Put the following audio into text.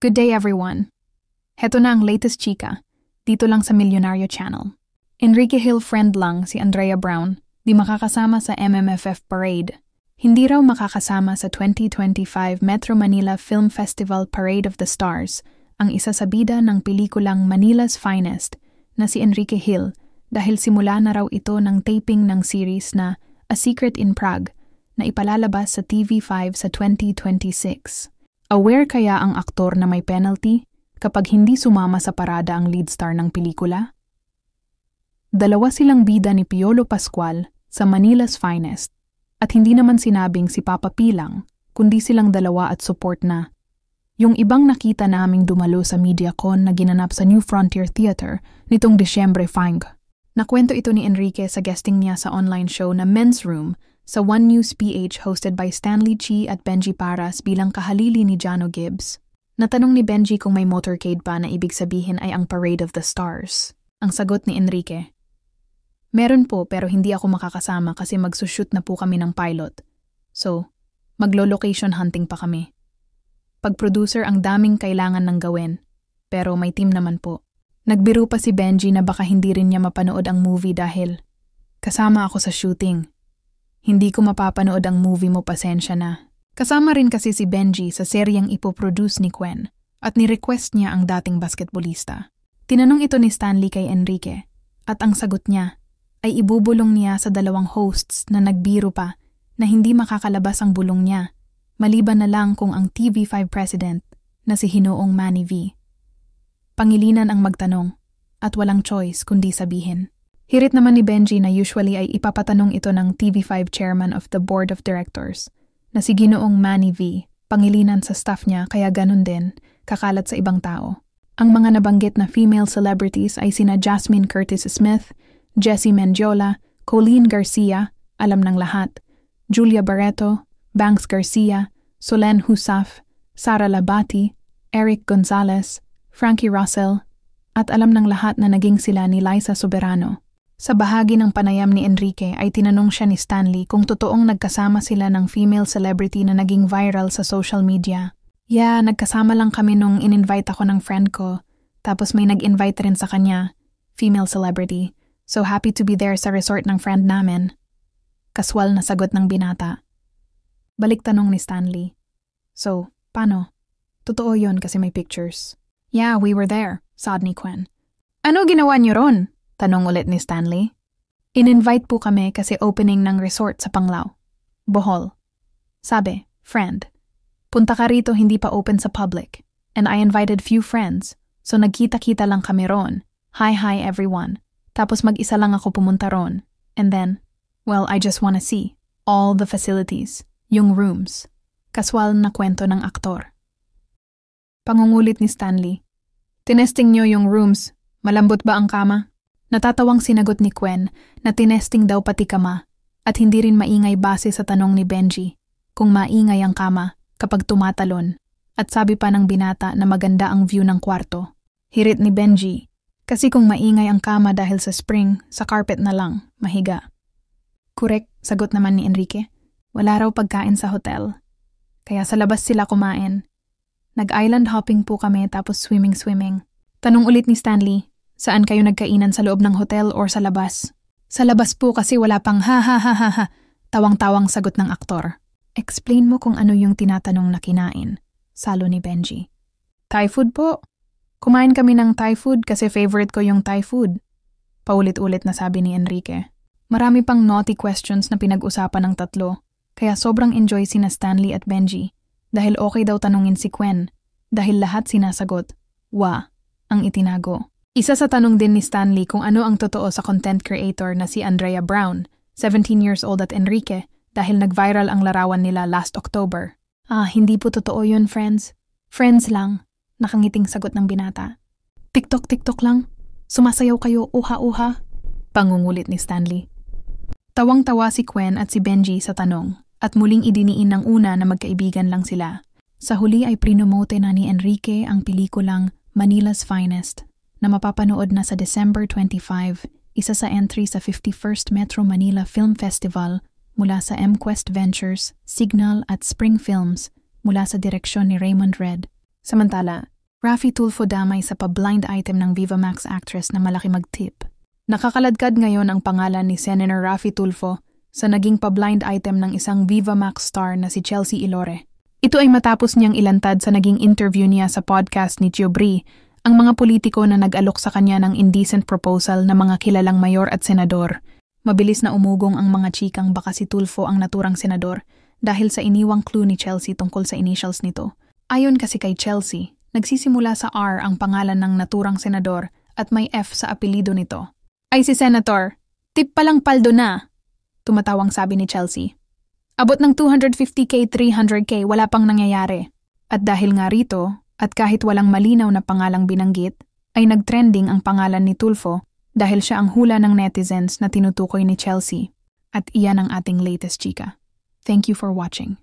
Good day everyone. Heto na ang latest chika, dito lang sa Milyonaryo Channel. Enrique Hill friend lang si Andrea Brown, di makakasama sa MMFF Parade. Hindi raw makakasama sa 2025 Metro Manila Film Festival Parade of the Stars, ang isa sa bida ng pelikulang Manila's Finest na si Enrique Hill dahil simula na raw ito ng taping ng series na A Secret in Prague na ipalalabas sa TV5 sa 2026. Aware kaya ang aktor na may penalty kapag hindi sumama sa parada ang lead star ng pelikula? Dalawa silang bida ni Piolo Pascual sa Manila's Finest at hindi naman sinabing si Papa P lang, kundi silang dalawa at support na. Yung ibang nakita naming dumalo sa MediaCon na ginanap sa New Frontier Theater nitong Disyembre 5. Nakwento ito ni Enrique sa guesting niya sa online show na Men's Room sa One News PH hosted by Stanley Chi at Benji Paras bilang kahalili ni Jano Gibbs. Natanong ni Benji kung may motorcade pa na ibig sabihin ay ang Parade of the Stars. Ang sagot ni Enrique, meron po pero hindi ako makakasama kasi magsushoot na po kami ng pilot. So, maglo-location hunting pa kami. Pag-producer ang daming kailangan ng gawin, pero may team naman po. Nagbiro pa si Benji na baka hindi rin niya mapanood ang movie dahil kasama ako sa shooting. Hindi ko mapapanood ang movie mo, pasensya na. Kasama rin kasi si Benji sa seryeng ipoproduce ni Quen at ni-request niya ang dating basketballista. Tinanong ito ni Stanley kay Enrique at ang sagot niya ay ibubulong niya sa dalawang hosts na nagbiro pa na hindi makakalabas ang bulong niya, maliban na lang kung ang TV5 president na si Hinoong Manny V. Pangilinan ang magtanong at walang choice kundi sabihin. Hirit naman ni Benji na usually ay ipapatanong ito ng TV5 chairman of the board of directors na si Ginoong Manny V, pangilinan sa staff niya kaya ganun din, kakalat sa ibang tao. Ang mga nabanggit na female celebrities ay sina Jasmine Curtis Smith, Jessie Mendiola, Colleen Garcia, alam ng lahat, Julia Barreto, Banks Garcia, Solen Husaf, Sara Labati, Eric Gonzalez, Frankie Russell, at alam ng lahat na naging sila ni Liza Soberano. Sa bahagi ng panayam ni Enrique ay tinanong siya ni Stanley kung totoong nagkasama sila ng female celebrity na naging viral sa social media. Yeah, nagkasama lang kami nung in-invite ako ng friend ko, tapos may nag-invite rin sa kanya, female celebrity. So happy to be there sa resort ng friend namin. Kaswal na sagot ng binata. Balik tanong ni Stanley. So, paano? Totoo yun kasi may pictures. Yeah, we were there, saad ni Quen. Ano ginawa niyo ron? Tanong ulit ni Stanley. In-invite po kami kasi opening ng resort sa Panglao, Bohol. Sabi, friend, punta ka rito hindi pa open sa public. And I invited few friends, so nagkita-kita lang kami ron. Hi everyone. Tapos mag-isa lang ako pumunta ron. And then, well, I just wanna see all the facilities, yung rooms. Kaswal na kwento ng aktor. Pangungulit ni Stanley. Tinesting nyo yung rooms, malambot ba ang kama? Natatawang sinagot ni Quen na tinesting daw pati kama at hindi rin maingay base sa tanong ni Benji kung maingay ang kama kapag tumatalon at sabi pa ng binata na maganda ang view ng kwarto. Hirit ni Benji, kasi kung maingay ang kama dahil sa spring, sa carpet na lang, mahiga. Correct, sagot naman ni Enrique. Wala raw pagkain sa hotel. Kaya sa labas sila kumain. Nag-island hopping po kami tapos swimming. Tanong ulit ni Stanley, saan kayo nagkainan sa loob ng hotel or sa labas? Sa labas po kasi wala pang ha. Tawang-tawang sagot ng aktor. Explain mo kung ano yung tinatanong na kinain. Salo ni Benji. Thai food po. Kumain kami ng Thai food kasi favorite ko yung Thai food. Paulit-ulit na sabi ni Enrique. Marami pang naughty questions na pinag-usapan ng tatlo. Kaya sobrang enjoy sina Stanley at Benji. Dahil okay daw tanungin si Quen. Dahil lahat sinasagot. Ang itinago. Isa sa tanong din ni Stanley kung ano ang totoo sa content creator na si Andrea Brown, 17 years old at Enrique, dahil nag-viral ang larawan nila last October. Hindi po totoo yun, friends. Friends lang, nakangiting sagot ng binata. TikTok lang? Sumasayaw kayo uha-uha? Pangungulit ni Stanley. Tawang-tawa si Quen at si Benji sa tanong at muling idiniin ng una na magkaibigan lang sila. Sa huli ay prinomote na ni Enrique ang pelikulang Manila's Finest na mapapanood na sa December 25, isa sa entry sa 51st Metro Manila Film Festival mula sa MQuest Ventures, Signal at Spring Films mula sa direksyon ni Raymond Red. Samantala, Raffy Tulfo damay sa pa-blind item ng Viva Max actress na malaki mag-tip. Nakakaladkad ngayon ang pangalan ni Senator Raffy Tulfo sa naging pa-blind item ng isang Viva Max star na si Chelsea Ilore. Ito ay matapos niyang ilantad sa naging interview niya sa podcast ni Gio Bri ang mga politiko na nag-alok sa kanya ng indecent proposal na mga kilalang mayor at senador. Mabilis na umugong ang mga chikang baka si Tulfo ang naturang senador dahil sa iniwang clue ni Chelsea tungkol sa initials nito. Ayon kasi kay Chelsea, nagsisimula sa R ang pangalan ng naturang senador at may F sa apelido nito. Ay si Senator, tip palang paldo na, tumatawang sabi ni Chelsea. Abot ng 250k, 300k, wala pang nangyayari. At dahil nga rito, at kahit walang malinaw na pangalang binanggit, ay nagtrending ang pangalan ni Tulfo dahil siya ang hula ng netizens na tinutukoy ni Chelsea. At iyan ang ating latest chika. Thank you for watching.